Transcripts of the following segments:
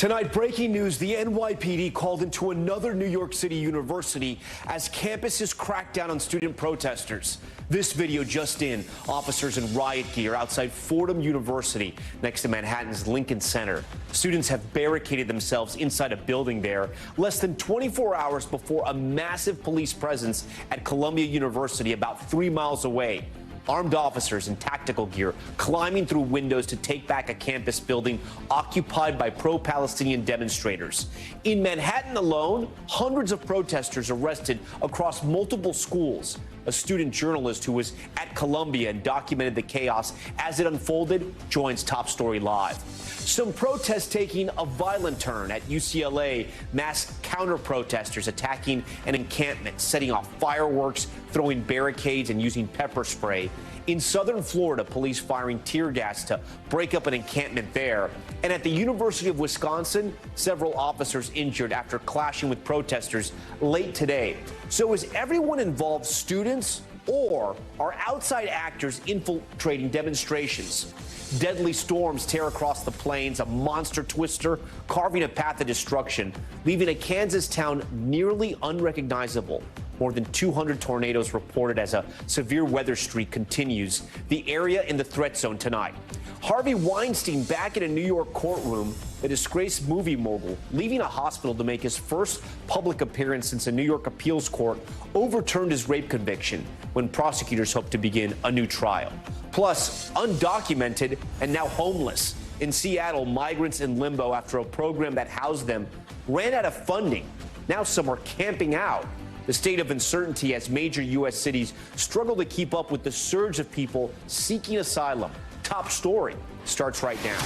Tonight, breaking news, the NYPD called into another New York City university as campuses crack down on student protesters. This video just in, officers in riot gear outside Fordham University next to Manhattan's Lincoln Center. Students have barricaded themselves inside a building there less than 24 hours before a massive police presence at Columbia University about 3 miles away. Armed officers in tactical gear climbing through windows to take back a campus building occupied by pro-Palestinian demonstrators. In Manhattan alone, hundreds of protesters arrested across multiple schools. A student journalist who was at Columbia and documented the chaos as it unfolded joins Top Story Live. Some protests taking a violent turn at UCLA. Mass counter-protesters attacking an encampment, setting off fireworks, throwing barricades, and using pepper spray. In southern Florida, police firing tear gas to break up an encampment there. And at the University of Wisconsin, several officers injured after clashing with protesters late today. So is everyone involved students, or are outside actors infiltrating demonstrations? Deadly storms tear across the plains, a monster twister carving a path of destruction, leaving a Kansas town nearly unrecognizable. More than 200 tornadoes reported as a severe weather streak continues. The area in the threat zone tonight. Harvey Weinstein back in a New York courtroom. The disgraced movie mogul leaving a hospital to make his first public appearance since a New York appeals court overturned his rape conviction when prosecutors hope to begin a new trial. Plus, undocumented and now homeless. In Seattle, migrants in limbo after a program that housed them ran out of funding. Now some are camping out. The state of uncertainty as major U.S. cities struggle to keep up with the surge of people seeking asylum. Top Story starts right now.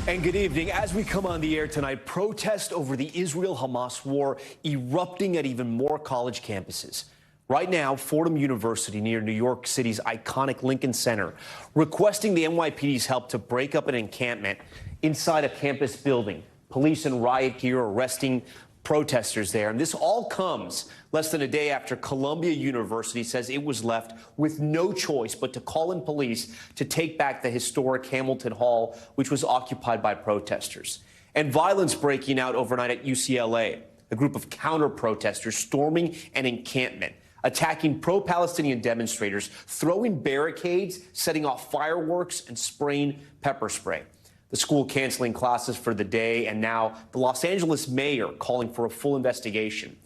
And good evening. As we come on the air tonight, protest over the Israel-Hamas war erupting at even more college campuses. Right now, Fordham University near New York City's iconic Lincoln Center requesting the NYPD's help to break up an encampment inside a campus building. Police in riot gear arresting protesters there. And this all comes less than a day after Columbia University says it was left with no choice but to call in police to take back the historic Hamilton Hall, which was occupied by protesters. And violence breaking out overnight at UCLA. A group of counter-protesters storming an encampment, attacking pro-Palestinian demonstrators, throwing barricades, setting off fireworks, and spraying pepper spray. The school canceling classes for the day, and now the Los Angeles mayor calling for a full investigation.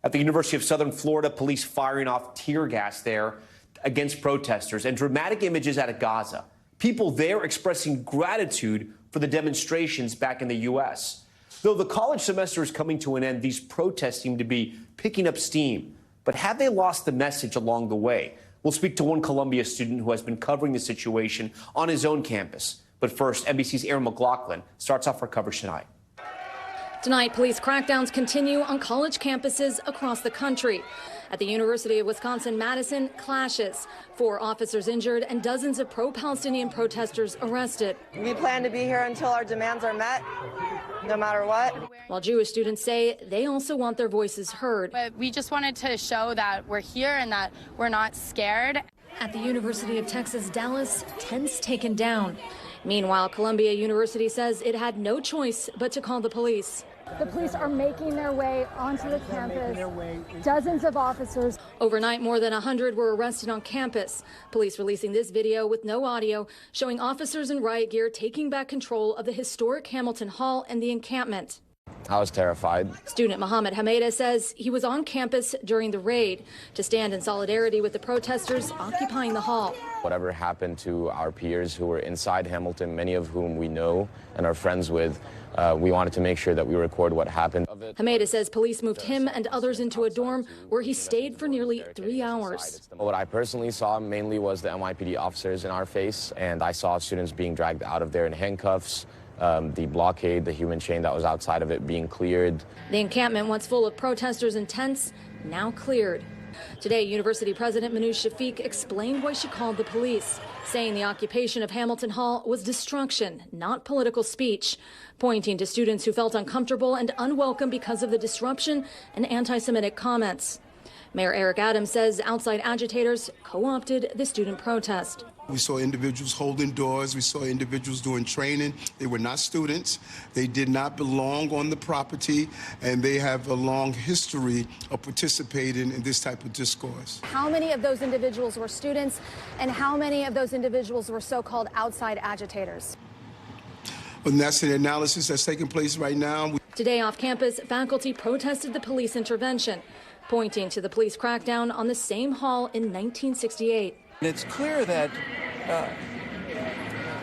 At the University of Southern Florida, police firing off tear gas there against protesters, and dramatic images out of Gaza. People there expressing gratitude for the demonstrations back in the U.S. Though the college semester is coming to an end, these protests seem to be picking up steam. But have they lost the message along the way? We'll speak to one Columbia student who has been covering the situation on his own campus. But first, NBC's Aaron McLaughlin starts off our coverage tonight. Tonight, police crackdowns continue on college campuses across the country. At the University of Wisconsin-Madison, clashes. 4 officers injured and dozens of pro-Palestinian protesters arrested. We plan to be here until our demands are met, no matter what. While Jewish students say they also want their voices heard. But we just wanted to show that we're here and that we're not scared. At the University of Texas, Dallas, tents taken down. Meanwhile, Columbia University says it had no choice but to call the police. The police are making their way onto the campus. Dozens of officers. Overnight, more than 100 were arrested on campus. Police releasing this video with no audio, showing officers in riot gear taking back control of the historic Hamilton Hall and the encampment. I was terrified. Student Mohammed Hameda says he was on campus during the raid to stand in solidarity with the protesters occupying the hall. Whatever happened to our peers who were inside Hamilton, many of whom we know and are friends with, we wanted to make sure that we record what happened. Hameda says police moved him and others into a dorm where he stayed for nearly 3 hours. What I personally saw mainly was the NYPD officers in our face, and I saw students being dragged out of there in handcuffs. The blockade, the human chain that was outside of it being cleared. The encampment, once full of protesters and tents, now cleared. Today, University President Manoush Shafiq explained why she called the police, saying the occupation of Hamilton Hall was destruction, not political speech, pointing to students who felt uncomfortable and unwelcome because of the disruption and anti-Semitic comments. Mayor Eric Adams says outside agitators co-opted the student protest. We saw individuals holding doors. We saw individuals doing training. They were not students. They did not belong on the property, and they have a long history of participating in this type of discourse. How many of those individuals were students, and how many of those individuals were so-called outside agitators? And that's the analysis that's taking place right now. Today off campus, faculty protested the police intervention, pointing to the police crackdown on the same hall in 1968. It's clear that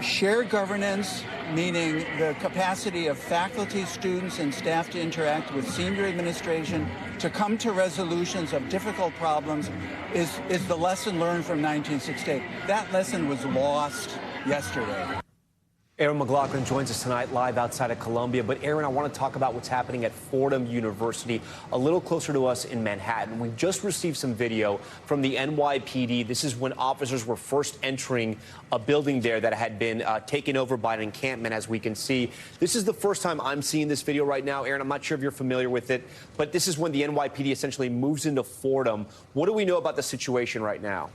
shared governance, meaning the capacity of faculty, students, and staff to interact with senior administration to come to resolutions of difficult problems is the lesson learned from 1968. That lesson was lost yesterday. Aaron McLaughlin joins us tonight live outside of Columbia. But Aaron, I want to talk about what's happening at Fordham University, a little closer to us in Manhattan. We've just received some video from the NYPD. This is when officers were first entering a building there that had been taken over by an encampment, as we can see. This is the first time I'm seeing this video right now. Aaron, I'm not sure if you're familiar with it, but this is when the NYPD essentially moves into Fordham. What do we know about the situation right now?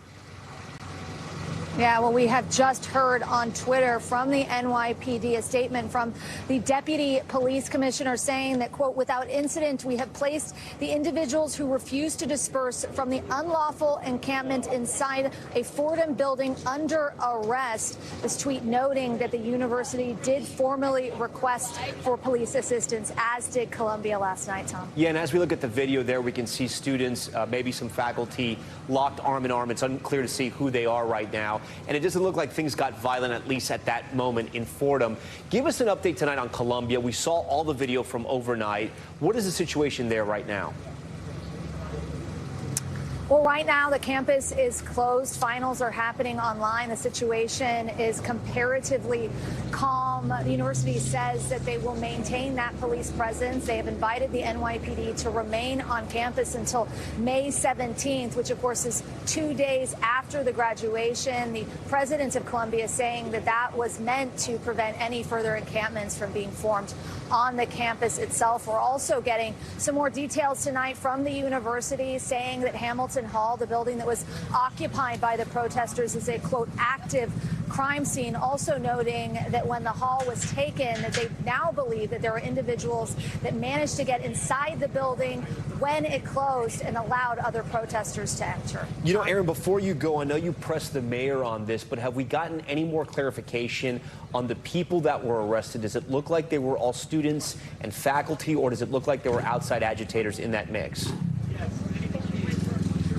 Yeah, well, we have just heard on Twitter from the NYPD a statement from the deputy police commissioner saying that, quote, without incident, we have placed the individuals who refuse to disperse from the unlawful encampment inside a Fordham building under arrest. This tweet noting that the university did formally request for police assistance, as did Columbia last night, Tom. Yeah, and as we look at the video there, we can see students, maybe some faculty, locked arm in arm. It's unclear to see who they are right now. And it doesn't look like things got violent, at least at that moment in Fordham. Give us an update tonight on Columbia. We saw all the video from overnight. What is the situation there right now? Well, right now, the campus is closed. Finals are happening online. The situation is comparatively calm. The university says that they will maintain that police presence. They have invited the NYPD to remain on campus until May 17th, which, of course, is 2 days after the graduation. The president of Columbia saying that that was meant to prevent any further encampments from being formed on the campus itself. We're also getting some more details tonight from the university saying that Hamilton Hall, the building that was occupied by the protesters, is a, quote, active crime scene. Also noting that when the hall was taken, that they now believe that there were individuals that managed to get inside the building when it closed and allowed other protesters to enter. You know, Aaron, before you go, I know you pressed the mayor on this, but have we gotten any more clarification on the people that were arrested? Does it look like they were all students and faculty, or does it look like there were outside agitators in that mix?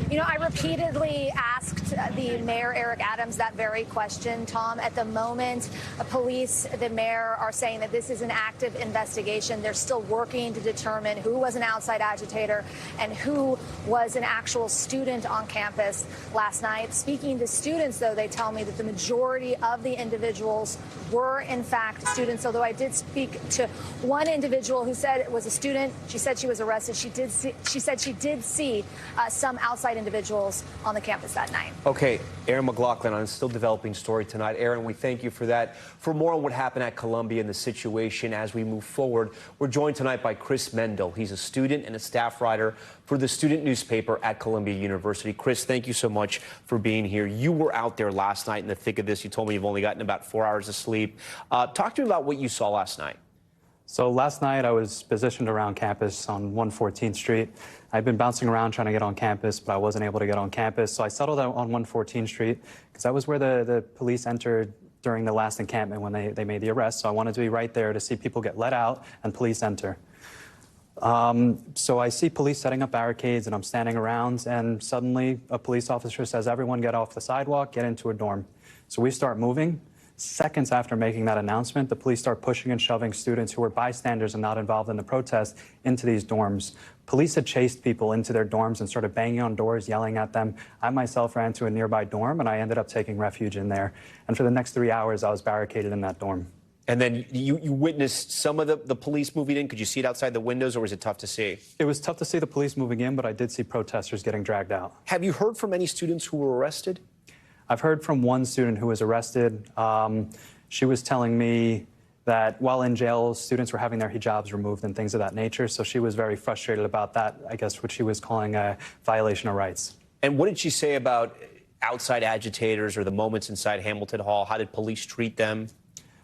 You know, I repeatedly asked the mayor, Eric Adams, that very question, Tom. At the moment, police, the mayor, are saying that this is an active investigation. They're still working to determine who was an outside agitator and who was an actual student on campus last night. Speaking to students, though, they tell me that the majority of the individuals were, in fact, students, although I did speak to one individual who said it was a student. She said she was arrested. She said she did see some outside individuals on the campus that night. Okay, Aaron McLaughlin on a still developing story tonight. Aaron, we thank you for that. For more on what happened at Columbia and the situation as we move forward, we're joined tonight by Chris Mendel. He's a student and a staff writer for the student newspaper at Columbia University. Chris, thank you so much for being here. You were out there last night in the thick of this. You told me you've only gotten about 4 hours of sleep. Talk to me about what you saw last night. So last night I was positioned around campus on 114th Street. I've been bouncing around trying to get on campus, but I wasn't able to get on campus. So I settled out on 114th Street because that was where the police entered during the last encampment when they made the arrest. So I wanted to be right there to see people get let out and police enter. So I see police setting up barricades and I'm standing around and suddenly a police officer says, everyone get off the sidewalk, get into a dorm. So we start moving. Seconds after making that announcement, the police start pushing and shoving students who were bystanders and not involved in the protest into these dorms. Police had chased people into their dorms and started banging on doors, yelling at them. I myself ran to a nearby dorm and I ended up taking refuge in there. And for the next 3 hours, I was barricaded in that dorm. And then you witnessed some of the police moving in. Could you see it outside the windows, or was it tough to see? It was tough to see the police moving in, but I did see protesters getting dragged out. Have you heard from any students who were arrested? I've heard from one student who was arrested. She was telling me that while in jail, students were having their hijabs removed and things of that nature. So she was very frustrated about that, I guess, what she was calling a violation of rights. And what did she say about outside agitators or the moments inside Hamilton Hall? How did police treat them?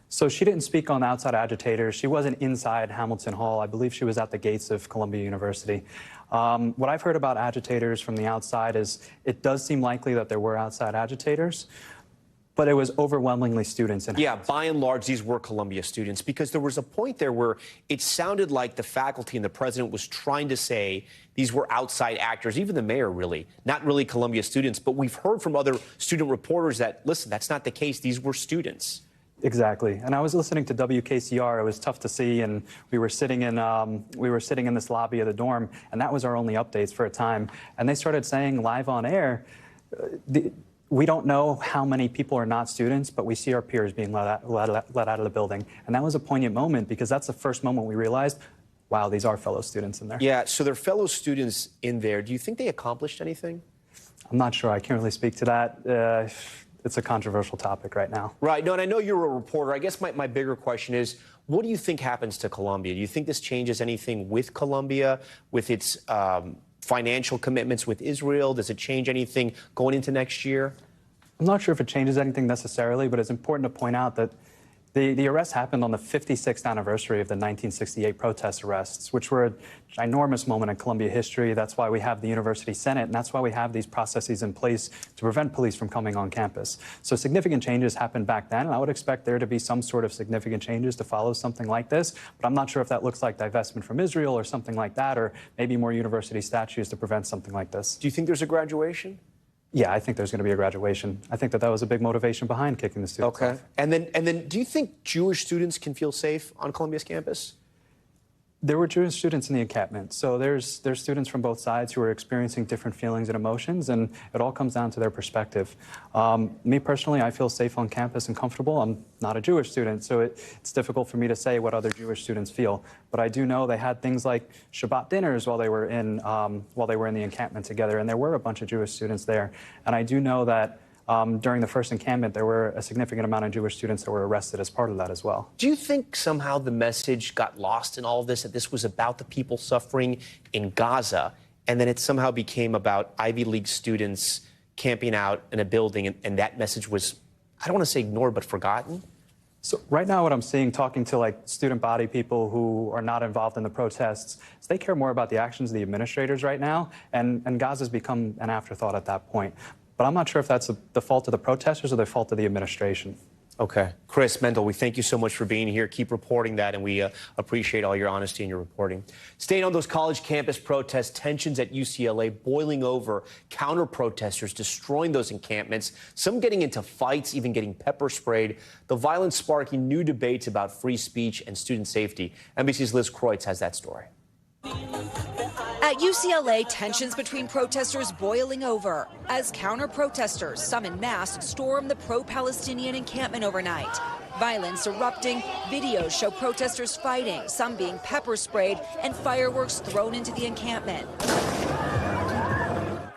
So she didn't speak on outside agitators. She wasn't inside Hamilton Hall. I believe she was at the gates of Columbia University. What I've heard about agitators from the outside is it does seem likely that there were outside agitators, but it was overwhelmingly students. Yeah, by and large, these were Columbia students, because there was a point there where it sounded like the faculty and the president was trying to say these were outside actors, even the mayor, really, not really Columbia students. But we've heard from other student reporters that, listen, that's not the case. These were students. Exactly. And I was listening to WKCR. It was tough to see, and we were sitting in this lobby of the dorm, and that was our only updates for a time. And they started saying live on air, we don't know how many people are not students, but we see our peers being let out of the building. And that was a poignant moment, because that's the first moment we realized, wow, these are fellow students in there. Yeah, so they're fellow students in there. Do you think they accomplished anything? I'm not sure. I can't really speak to that. It's a controversial topic right now. Right. No, and I know you're a reporter. I guess my bigger question is, what do you think happens to Columbia? Do you think this changes anything with Columbia, with its financial commitments with Israel? Does it change anything going into next year? I'm not sure if it changes anything necessarily, but it's important to point out that the arrest happened on the 56th anniversary of the 1968 protest arrests, which were a ginormous moment in Columbia history. That's why we have the University Senate, and that's why we have these processes in place to prevent police from coming on campus. So significant changes happened back then, and I would expect there to be some sort of significant changes to follow something like this, but I'm not sure if that looks like divestment from Israel or something like that, or maybe more university statutes to prevent something like this. Do you think there's a graduation? Yeah, I think there's going to be a graduation. I think that was a big motivation behind kicking the students off. And then do you think Jewish students can feel safe on Columbia's campus? There were Jewish students in the encampment, so there's students from both sides who are experiencing different feelings and emotions, and it all comes down to their perspective. Me personally, I feel safe on campus and comfortable. I'm not a Jewish student, so it's difficult for me to say what other Jewish students feel. But I do know they had things like Shabbat dinners while they were in the encampment together, and there were a bunch of Jewish students there. And I do know that during the first encampment, there were a significant amount of Jewish students that were arrested as part of that as well. Do you think somehow the message got lost in all of this, that this was about the people suffering in Gaza, and then it somehow became about Ivy League students camping out in a building, and that message was, I don't want to say ignored, but forgotten? So right now what I'm seeing, talking to like student body people who are not involved in the protests, is they care more about the actions of the administrators right now, and Gaza's become an afterthought at that point. But I'm not sure if that's the fault of the protesters or the fault of the administration. Okay. Chris Mendel, we thank you so much for being here. Keep reporting that, and we appreciate all your honesty and your reporting. Staying on those college campus protests, tensions at UCLA boiling over, counter-protesters destroying those encampments, some getting into fights, even getting pepper sprayed, the violence sparking new debates about free speech and student safety. NBC's Liz Kreutz has that story. At UCLA, tensions between protesters boiling over as counter-protesters, some en masse, storm the pro-Palestinian encampment overnight. Violence erupting, videos show protesters fighting, some being pepper sprayed, and fireworks thrown into the encampment.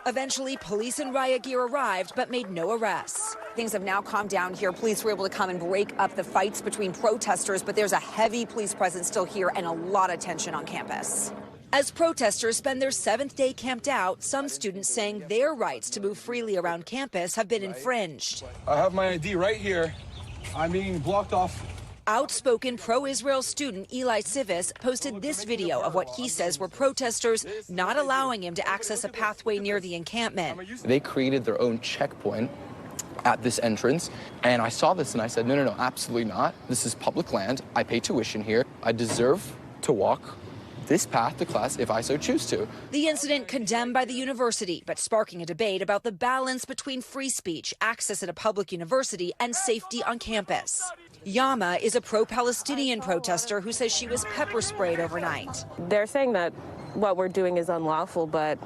Eventually, police and riot gear arrived but made no arrests. Things have now calmed down here. Police were able to come and break up the fights between protesters, but there's a heavy police presence still here and a lot of tension on campus. As protesters spend their seventh day camped out, some students saying their rights to move freely around campus have been infringed. I have my ID right here. I'm being blocked off. Outspoken pro-Israel student Eli Sivis posted this video of what he says were protesters not allowing him to access a pathway near the encampment. They created their own checkpoint at this entrance, and I saw this and I said, no, absolutely not. This is public land. I pay tuition here. I deserve to walk this path to class if I so choose to. The incident condemned by the university, but sparking a debate about the balance between free speech, access at a public university, and safety on campus. Yama is a pro-Palestinian protester who says she was pepper sprayed overnight. They're saying that what we're doing is unlawful, but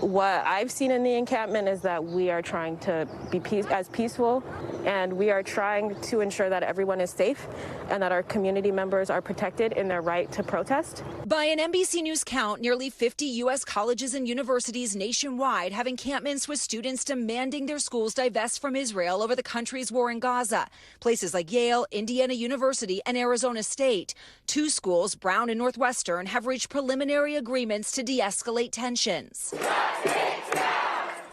What I've seen in the encampment is that we are trying to be as peaceful, and we are trying to ensure that everyone is safe and that our community members are protected in their right to protest. By an NBC News count, nearly 50 U.S. colleges and universities nationwide have encampments with students demanding their schools divest from Israel over the country's war in Gaza. Places like Yale, Indiana University, and Arizona State. 2 schools, Brown and Northwestern, have reached preliminary agreements to de-escalate tensions.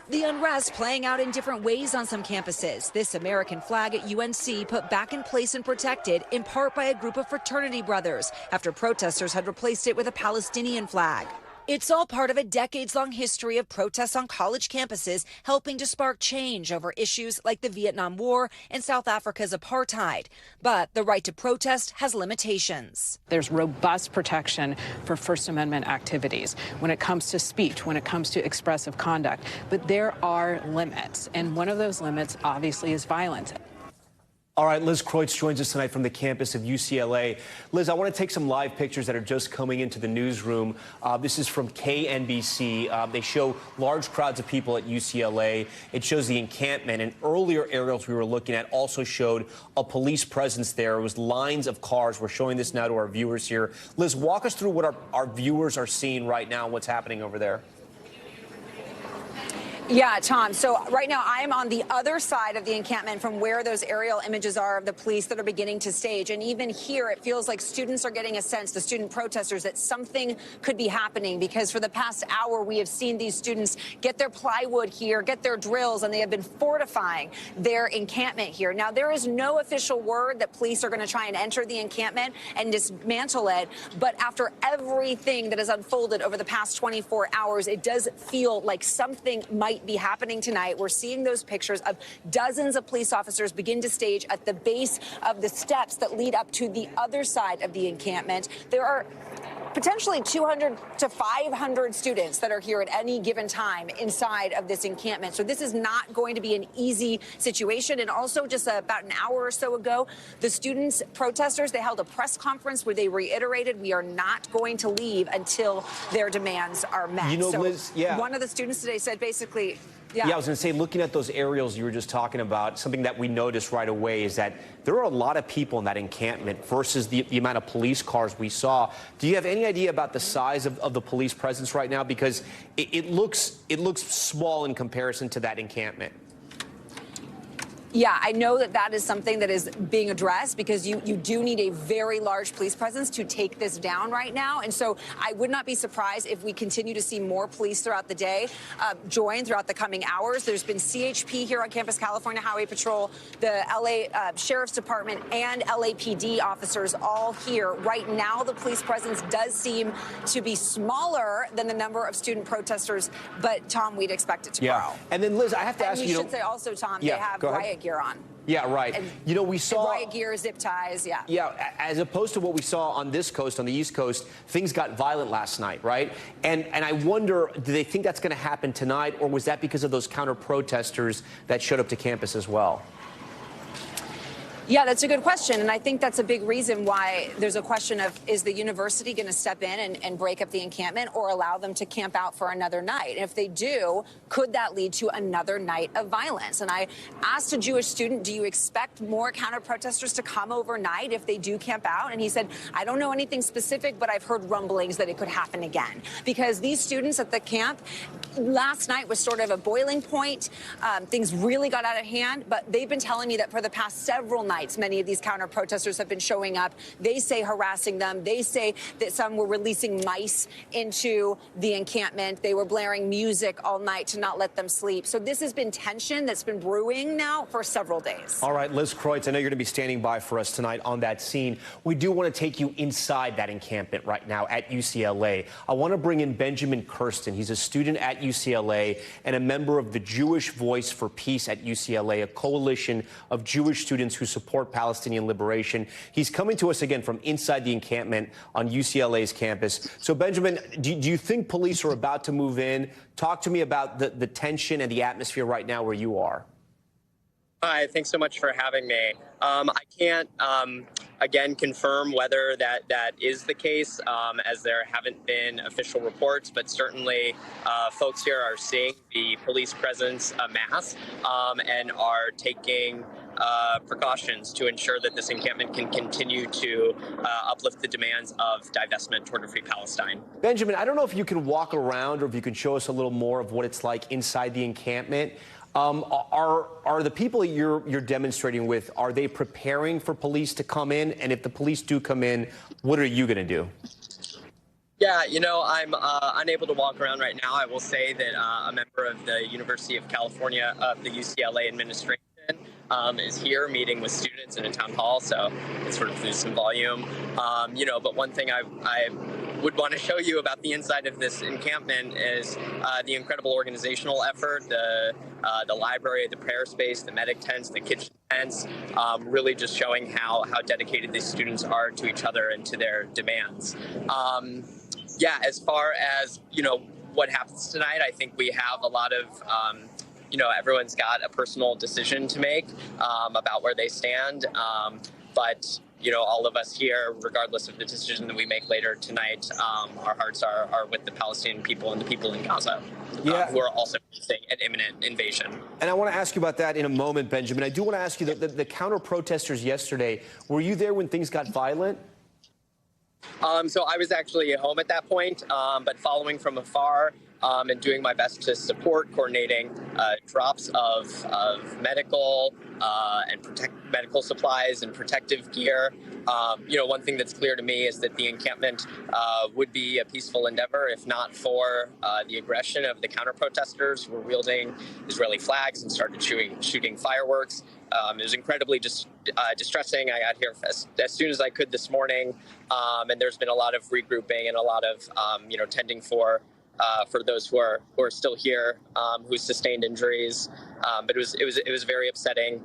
The unrest playing out in different ways on some campuses. This American flag at UNC put back in place and protected in part by a group of fraternity brothers after protesters had replaced it with a Palestinian flag. It's all part of a decades-long history of protests on college campuses helping to spark change over issues like the Vietnam War and South Africa's apartheid. But the right to protest has limitations. There's robust protection for First Amendment activities when it comes to speech, when it comes to expressive conduct. But there are limits, and one of those limits obviously is violence. All right, Liz Kreutz joins us tonight from the campus of UCLA. Liz, I want to take some live pictures that are just coming into the newsroom. This is from KNBC. They show large crowds of people at UCLA. It shows the encampment, and earlier aerials we were looking at also showed a police presence there. It was lines of cars. We're showing this now to our viewers here. Liz, walk us through what our viewers are seeing right now and what's happening over there. Yeah, Tom. So right now I'm on the other side of the encampment from where those aerial images are of the police that are beginning to stage. And even here, it feels like students are getting a sense, the student protesters, that something could be happening, because for the past hour, we have seen these students get their plywood here, get their drills, and they have been fortifying their encampment here. Now, there is no official word that police are going to try and enter the encampment and dismantle it. But after everything that has unfolded over the past 24 hours, it does feel like something might be happening tonight. We're seeing those pictures of dozens of police officers begin to stage at the base of the steps that lead up to the other side of the encampment. There are potentially 200 to 500 students that are here at any given time inside of this encampment. So this is not going to be an easy situation. And also, just about an hour or so ago, the students, protesters, they held a press conference where they reiterated, we are not going to leave until their demands are met. You know, so Liz, yeah. One of the students today said basically, Yeah, I was going to say, looking at those aerials you were just talking about, something that we noticed right away is that there are a lot of people in that encampment versus the amount of police cars we saw. Do you have any idea about the size of the police presence right now? Because it looks small in comparison to that encampment. Yeah, I know that that is something that is being addressed, because you do need a very large police presence to take this down right now. And so I would not be surprised if we continue to see more police throughout the day join throughout the coming hours. There's been CHP here on campus, California Highway Patrol, the LA Sheriff's Department, and LAPD officers all here. Right now, the police presence does seem to be smaller than the number of student protesters, but Tom, we'd expect it to grow. And then, Liz, I have to ask you. And we should say also, Tom, they have riot gear on. Yeah, right. And, you know, we saw riot gear, zip ties, yeah. Yeah, as opposed to what we saw on this coast, on the East Coast, things got violent last night, right? And I wonder, do they think that's going to happen tonight, or was that because of those counter-protesters that showed up to campus as well? Yeah, that's a good question. And I think that's a big reason why there's a question of, is the university going to step in and break up the encampment, or allow them to camp out for another night? And if they do, could that lead to another night of violence? And I asked a Jewish student, do you expect more counter-protesters to come overnight if they do camp out? And he said, I don't know anything specific, but I've heard rumblings that it could happen again. Because these students at the camp, last night was sort of a boiling point. Things really got out of hand, but they've been telling me that for the past several nights, many of these counter-protesters have been showing up. They say harassing them. They say that some were releasing mice into the encampment. They were blaring music all night to not let them sleep. So this has been tension that's been brewing now for several days. All right, Liz Kreutz, I know you're going to be standing by for us tonight on that scene. We do want to take you inside that encampment right now at UCLA. I want to bring in Benjamin Kirsten. He's a student at UCLA and a member of the Jewish Voice for Peace at UCLA, a coalition of Jewish students who support Palestinian liberation. He's coming to us again from inside the encampment on UCLA's campus. So, Benjamin, do you think police are about to move in? Talk to me about the tension and the atmosphere right now where you are. Hi, thanks so much for having me. I can't, again, confirm whether that is the case, as there haven't been official reports, but certainly folks here are seeing the police presence en masse and are taking precautions to ensure that this encampment can continue to uplift the demands of divestment toward a free Palestine. Benjamin, I don't know if you can walk around or if you can show us a little more of what it's like inside the encampment. Are the people you're demonstrating with, are they preparing for police to come in? And if the police do come in, what are you going to do? Yeah, you know, I'm unable to walk around right now. I will say that a member of the University of California, the UCLA administration, is here meeting with students in a town hall, so it's sort of lose some volume. You know, but one thing I would want to show you about the inside of this encampment is the incredible organizational effort, the library, the prayer space, the medic tents, the kitchen tents, really just showing how dedicated these students are to each other and to their demands. Yeah, as far as, you know, what happens tonight, I think we have a lot of you know, everyone's got a personal decision to make about where they stand. But, you know, all of us here, regardless of the decision that we make later tonight, our hearts are with the Palestinian people and the people in Gaza, who are also facing an imminent invasion. And I want to ask you about that in a moment, Benjamin. I do want to ask you, the counter-protesters yesterday, were you there when things got violent? So I was actually at home at that point, but following from afar, and doing my best to support coordinating drops of medical and medical supplies and protective gear. You know, one thing that's clear to me is that the encampment would be a peaceful endeavor if not for the aggression of the counter-protesters who were wielding Israeli flags and started shooting fireworks. It was incredibly distressing. I got here as soon as I could this morning, and there's been a lot of regrouping and a lot of you know, tending for those who are still here, who sustained injuries. But it was a very upsetting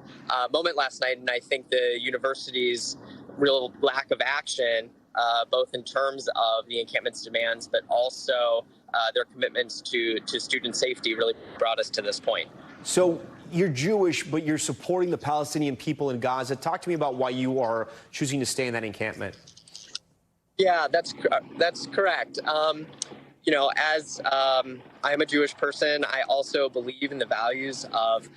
moment last night, and I think the university's real lack of action, both in terms of the encampment's demands, but also their commitments to student safety, really brought us to this point. So you're Jewish, but you're supporting the Palestinian people in Gaza. Talk to me about why you are choosing to stay in that encampment. Yeah, that's correct. You know, as I am a Jewish person, I also believe in the values of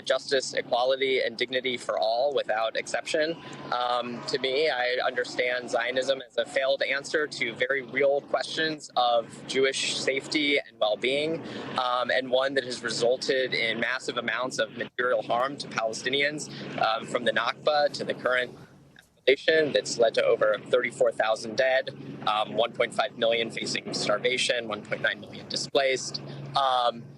justice, equality, and dignity for all without exception. To me, I understand Zionism as a failed answer to very real questions of Jewish safety and well-being, and one that has resulted in massive amounts of material harm to Palestinians, from the Nakba to the current that's led to over 34,000 dead, 1.5 million facing starvation, 1.9 million displaced.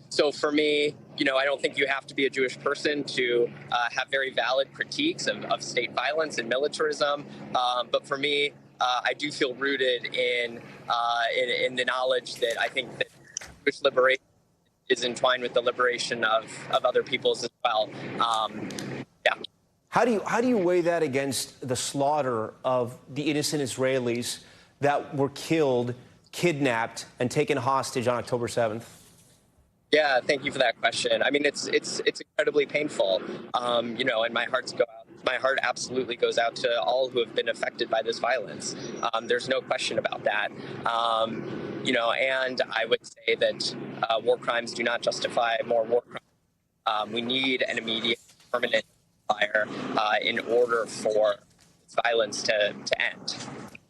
So for me, you know, I don't think you have to be a Jewish person to have very valid critiques of state violence and militarism. But for me, I do feel rooted in the knowledge that I think that Jewish liberation is entwined with the liberation of other peoples as well. Yeah. How do you weigh that against the slaughter of the innocent Israelis that were killed, kidnapped, and taken hostage on October 7th? Yeah, thank you for that question. I mean, it's incredibly painful, you know, and my heart absolutely goes out to all who have been affected by this violence. There's no question about that. You know, and I would say that war crimes do not justify more war crimes. We need an immediate, permanent fire in order for this violence to end.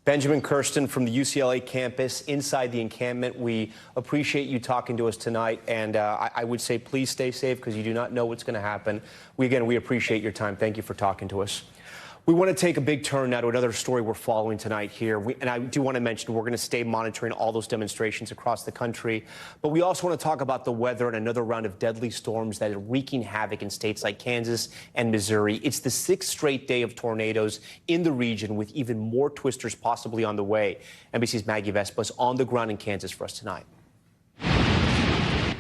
Benjamin Kirsten from the UCLA campus inside the encampment. We appreciate you talking to us tonight, and I would say please stay safe because you do not know what's going to happen. We appreciate your time. Thank you for talking to us. We want to take a big turn now to another story we're following tonight here. And I do want to mention we're going to stay monitoring all those demonstrations across the country. But we also want to talk about the weather and another round of deadly storms that are wreaking havoc in states like Kansas and Missouri. It's the 6th straight day of tornadoes in the region, with even more twisters possibly on the way. NBC's Maggie Vespa is on the ground in Kansas for us tonight.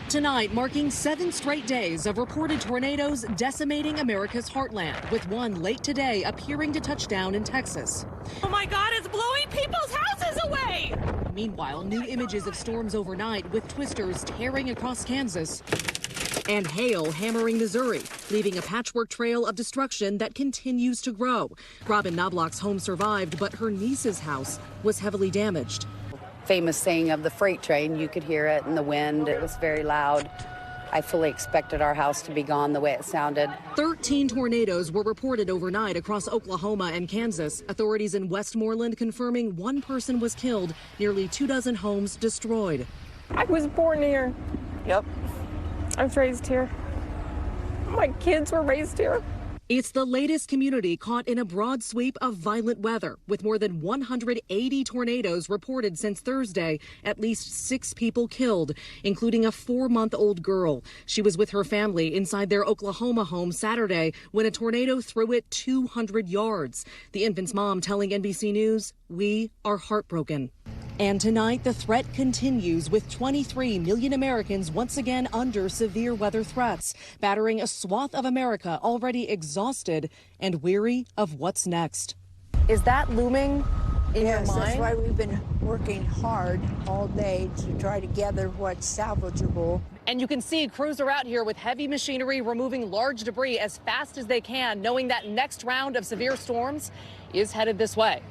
Tonight, marking 7 straight days of reported tornadoes decimating America's heartland, with one late today appearing to touch down in Texas. Oh my God, it's blowing people's houses away! Meanwhile, new images of storms overnight with twisters tearing across Kansas. and hail hammering Missouri, leaving a patchwork trail of destruction that continues to grow. Robin Knobloch's home survived, but her niece's house was heavily damaged. Famous saying of the freight train, you could hear it in the wind. It was very loud. I fully expected our house to be gone the way it sounded. 13 tornadoes were reported overnight across Oklahoma and Kansas. Authorities in Westmoreland confirming one person was killed, nearly 24 homes destroyed. I was born here. Yep. I was raised here. My kids were raised here. It's the latest community caught in a broad sweep of violent weather, with more than 180 tornadoes reported since Thursday. At least 6 people killed, including a 4-month-old girl. She was with her family inside their Oklahoma home Saturday when a tornado threw it 200 yards. The infant's mom telling NBC News, "We are heartbroken." And tonight, the threat continues, with 23 million Americans once again under severe weather threats, battering a swath of America already exhausted and weary of what's next. Is that looming in your mind? That's why we've been working hard all day to try to gather what's salvageable. And you can see crews are out here with heavy machinery removing large debris as fast as they can, knowing that next round of severe storms is headed this way.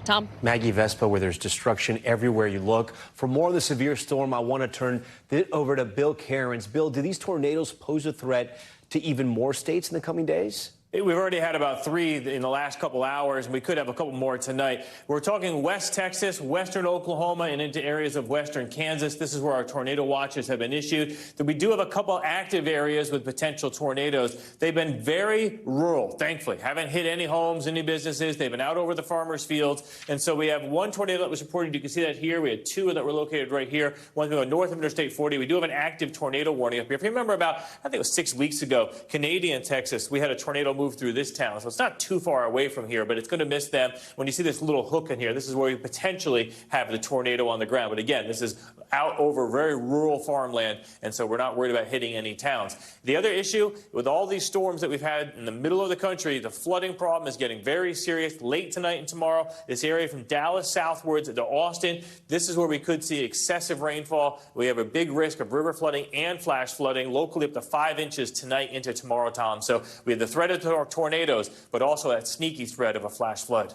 Tom? Maggie Vespa, where there's destruction everywhere you look. For more of the severe storm, I want to turn it over to Bill Cairns. Bill, do these tornadoes pose a threat to even more states in the coming days? We've already had about 3 in the last couple hours, and we could have a couple more tonight. We're talking West Texas, western Oklahoma, and into areas of western Kansas. This is where our tornado watches have been issued. We do have a couple active areas with potential tornadoes. They've been very rural, thankfully. Haven't hit any homes, any businesses. They've been out over the farmers' fields. And so we have one tornado that was reported. You can see that here. We had 2 that were located right here. One going north of Interstate 40. We do have an active tornado warning up here. If you remember I think it was 6 weeks ago, Canadian Texas, we had a tornado move through this town. So it's not too far away from here, but it's going to miss them. When you see this little hook in here, this is where we potentially have the tornado on the ground. But again, this is out over very rural farmland, and so we're not worried about hitting any towns. The other issue, with all these storms that we've had in the middle of the country, the flooding problem is getting very serious late tonight and tomorrow. This area from Dallas southwards to Austin, this is where we could see excessive rainfall. We have a big risk of river flooding and flash flooding, locally up to 5 inches tonight into tomorrow, Tom. So we have the threat of tornadoes, but also that sneaky threat of a flash flood.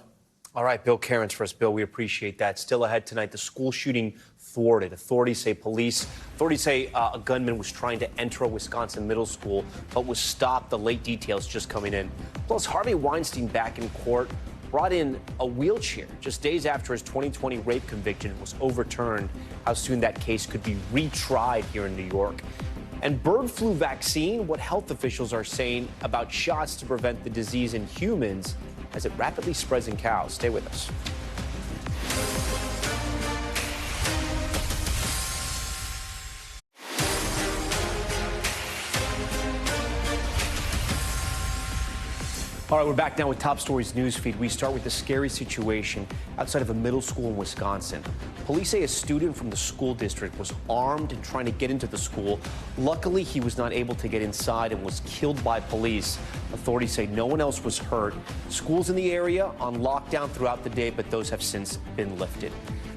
All right, Bill Cairns for us. Bill, we appreciate that. Still ahead tonight, the school shooting thwarted. Authorities say a gunman was trying to enter a Wisconsin middle school, but was stopped. The late details just coming in. Plus, Harvey Weinstein back in court, brought in a wheelchair just days after his 2020 rape conviction was overturned. How soon that case could be retried here in New York. And bird flu vaccine, what health officials are saying about shots to prevent the disease in humans as it rapidly spreads in cows. Stay with us. All right, we're back now with Top Stories newsfeed. We start with the scary situation outside of a middle school in Wisconsin. Police say a student from the school district was armed and trying to get into the school. Luckily, he was not able to get inside and was killed by police. Authorities say no one else was hurt. Schools in the area on lockdown throughout the day, but those have since been lifted.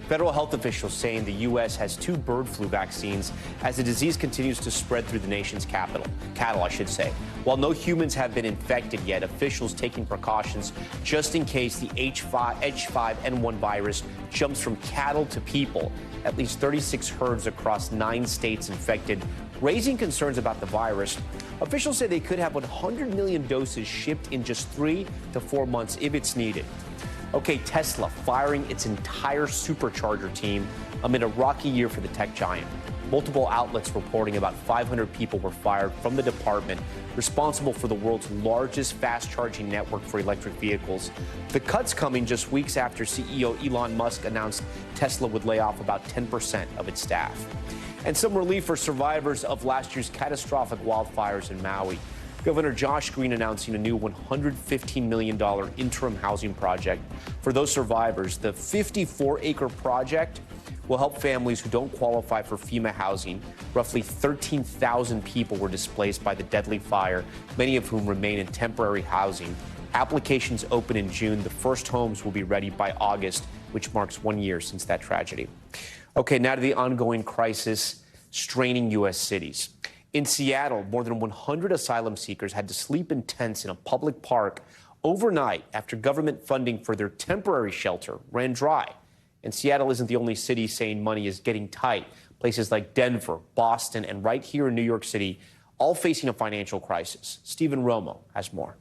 Federal health officials saying the U.S. has 2 bird flu vaccines as the disease continues to spread through the nation's cattle, I should say. While no humans have been infected yet, officials taking precautions just in case the H5N1 virus jumps from cattle to people. At least 36 herds across 9 states infected, raising concerns about the virus. Officials say they could have 100 million doses shipped in just 3 to 4 months if it's needed. Okay, Tesla firing its entire supercharger team amid a rocky year for the tech giant. Multiple outlets reporting about 500 people were fired from the department responsible for the world's largest fast-charging network for electric vehicles. The cuts coming just weeks after CEO Elon Musk announced Tesla would lay off about 10% of its staff. And some relief for survivors of last year's catastrophic wildfires in Maui. Governor Josh Green announcing a new $115 million interim housing project for those survivors. The 54-acre project will help families who don't qualify for FEMA housing. Roughly 13,000 people were displaced by the deadly fire, many of whom remain in temporary housing. Applications open in June. The first homes will be ready by August, which marks 1 year since that tragedy. Okay, now to the ongoing crisis straining U.S. cities. In Seattle, more than 100 asylum seekers had to sleep in tents in a public park overnight after government funding for their temporary shelter ran dry. And Seattle isn't the only city saying money is getting tight. Places like Denver, Boston, and right here in New York City, all facing a financial crisis. Stephen Romo has more.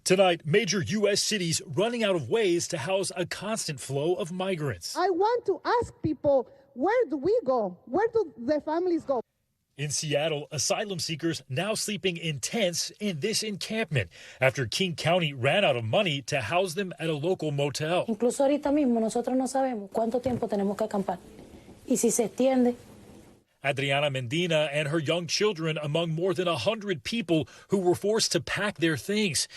Tonight, major U.S. cities running out of ways to house a constant flow of migrants. I want to ask people, where do we go? Where do the families go? In Seattle, asylum seekers now sleeping in tents in this encampment after King County ran out of money to house them at a local motel. Incluso ahorita mismo nosotros no sabemos cuánto tiempo tenemos que acampar y si se extiende. Adriana Mendina and her young children among more than 100 people who were forced to pack their things.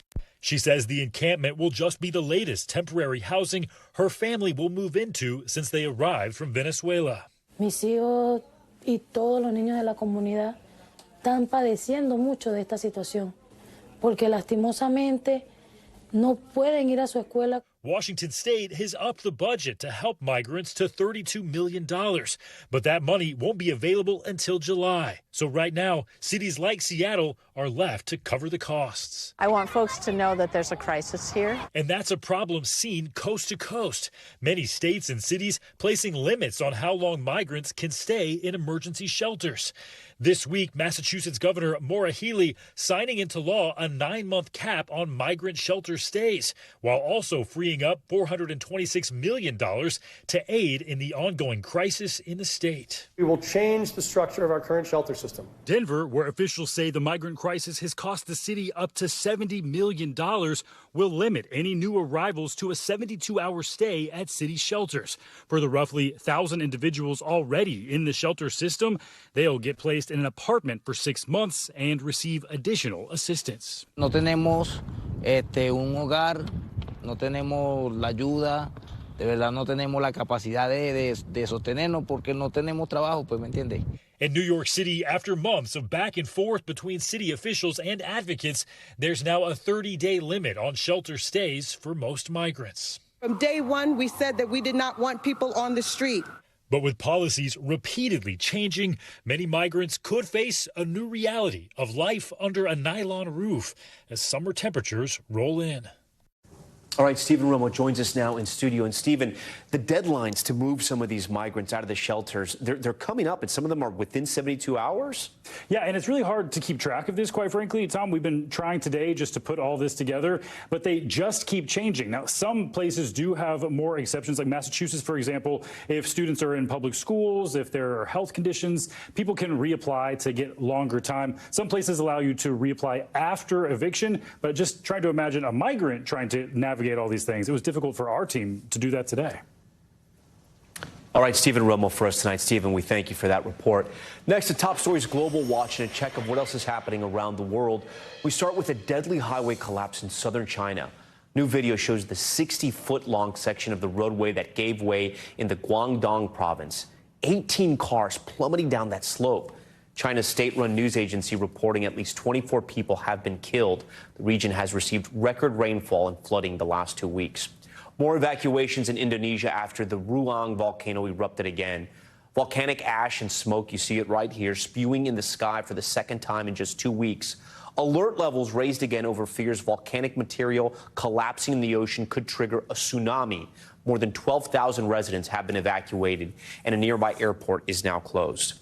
She says the encampment will just be the latest temporary housing her family will move into since they arrived from Venezuela. Mis hijos y todos los niños de la comunidad están padeciendo mucho de esta situación, porque lastimosamente no pueden ir a su escuela. Washington State has upped the budget to help migrants to $32 million, but that money won't be available until July. So right now, cities like Seattle are left to cover the costs. I want folks to know that there's a crisis here. And that's a problem seen coast to coast. Many states and cities placing limits on how long migrants can stay in emergency shelters. This week, Massachusetts Governor Maura Healey signing into law a 9-month cap on migrant shelter stays, while also freeing up $426 million to aid in the ongoing crisis in the state. We will change the structure of our current shelter system. Denver, where officials say the migrant crisis has cost the city up to $70 million, will limit any new arrivals to a 72-hour stay at city shelters. For the roughly 1,000 individuals already in the shelter system, they'll get placed in an apartment for 6 months and receive additional assistance. No tenemos un hogar, no tenemos la ayuda, de verdad no tenemos la capacidad de sostenernos porque no tenemos trabajo, pues me entiende. In New York City, after months of back and forth between city officials and advocates, there's now a 30-day limit on shelter stays for most migrants. From day one, we said that we did not want people on the street. But with policies repeatedly changing, many migrants could face a new reality of life under a nylon roof as summer temperatures roll in. All right, Stephen Romo joins us now in studio. And Stephen, the deadlines to move some of these migrants out of the shelters, they're coming up, and some of them are within 72 hours? Yeah, and it's really hard to keep track of this, quite frankly. Tom, we've been trying today just to put all this together, but they just keep changing. Now, some places do have more exceptions, like Massachusetts, for example. If students are in public schools, if there are health conditions, people can reapply to get longer time. Some places allow you to reapply after eviction, but just trying to imagine a migrant trying to navigate all these things. It was difficult for our team to do that today. All right, Stephen Romo for us tonight. Stephen, we thank you for that report. Next, the top stories global watch and a check of what else is happening around the world. We start with a deadly highway collapse in southern China. New video shows the 60-foot-long section of the roadway that gave way in the Guangdong province. 18 cars plummeting down that slope. China's state-run news agency reporting at least 24 people have been killed. The region has received record rainfall and flooding the last 2 weeks. More evacuations in Indonesia after the Ruang volcano erupted again. Volcanic ash and smoke, you see it right here, spewing in the sky for the second time in just 2 weeks. Alert levels raised again over fears volcanic material collapsing in the ocean could trigger a tsunami. More than 12,000 residents have been evacuated, and a nearby airport is now closed.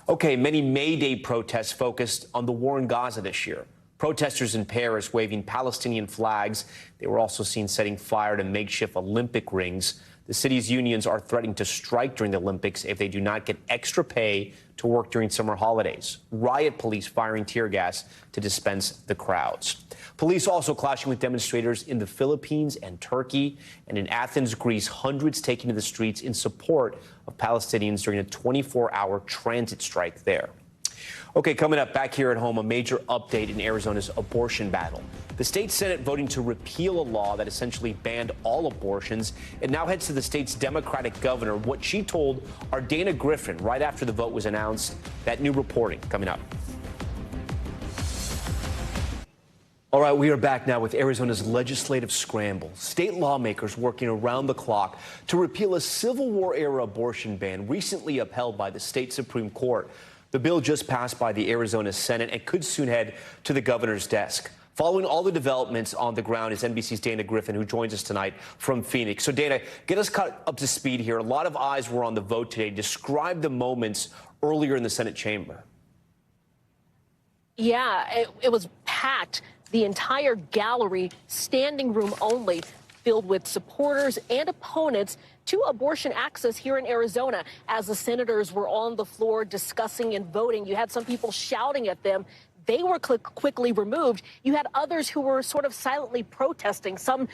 Okay, many May Day protests focused on the war in Gaza this year. Protesters in Paris waving Palestinian flags. They were also seen setting fire to makeshift Olympic rings. The city's unions are threatening to strike during the Olympics if they do not get extra pay to work during summer holidays. Riot police firing tear gas to disperse the crowds. Police also clashing with demonstrators in the Philippines and Turkey. And in Athens, Greece, hundreds taking to the streets in support of Palestinians during a 24-hour transit strike there. Okay, coming up back here at home, a major update in Arizona's abortion battle. The state Senate voting to repeal a law that essentially banned all abortions. It now heads to the state's Democratic governor, what she told our Dana Griffin right after the vote was announced. That new reporting coming up. All right, we are back now with Arizona's legislative scramble. State lawmakers working around the clock to repeal a Civil War-era abortion ban recently upheld by the state Supreme Court. The bill just passed by the Arizona Senate and could soon head to the governor's desk. Following all the developments on the ground is NBC's Dana Griffin, who joins us tonight from Phoenix. So, Dana, get us caught up to speed here. A lot of eyes were on the vote today. Describe the moments earlier in the Senate chamber. Yeah, it was packed. The entire gallery, standing room only, filled with supporters and opponents to abortion access here in Arizona. As the senators were on the floor discussing and voting, you had some people shouting at them. They were quickly removed. You had others who were sort of silently protesting, some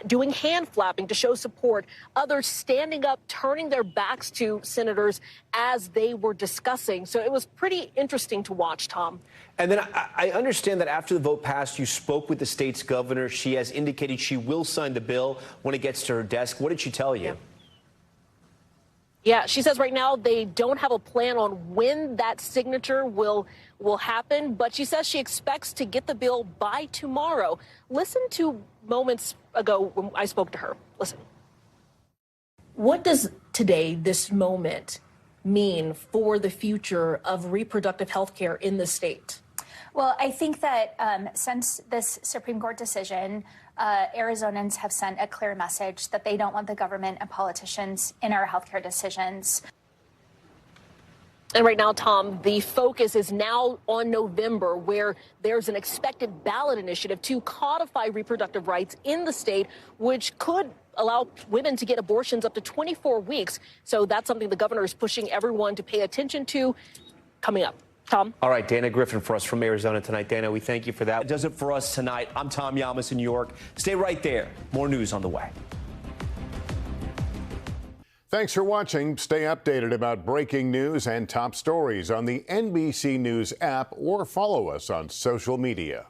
doing hand flapping to show support, others standing up, turning their backs to senators as they were discussing. So it was pretty interesting to watch, Tom. And then I understand that after the vote passed, you spoke with the state's governor. She has indicated she will sign the bill when it gets to her desk. What did she tell you? Yeah, she says right now they don't have a plan on when that signature will happen, but she says she expects to get the bill by tomorrow. Listen to moments ago when I spoke to her. Listen. What does today, this moment, mean for the future of reproductive health care in the state? Well, I think that since this Supreme Court decision, Arizonans have sent a clear message that they don't want the government and politicians in our healthcare decisions. And right now, Tom, the focus is now on November, where there's an expected ballot initiative to codify reproductive rights in the state, which could allow women to get abortions up to 24 weeks. So that's something the governor is pushing everyone to pay attention to coming up. Tom? All right, Dana Griffin for us from Arizona tonight. Dana, we thank you for that. That does it for us tonight. I'm Tom Llamas in New York. Stay right there. More news on the way. Thanks for watching. Stay updated about breaking news and top stories on the NBC News app or follow us on social media.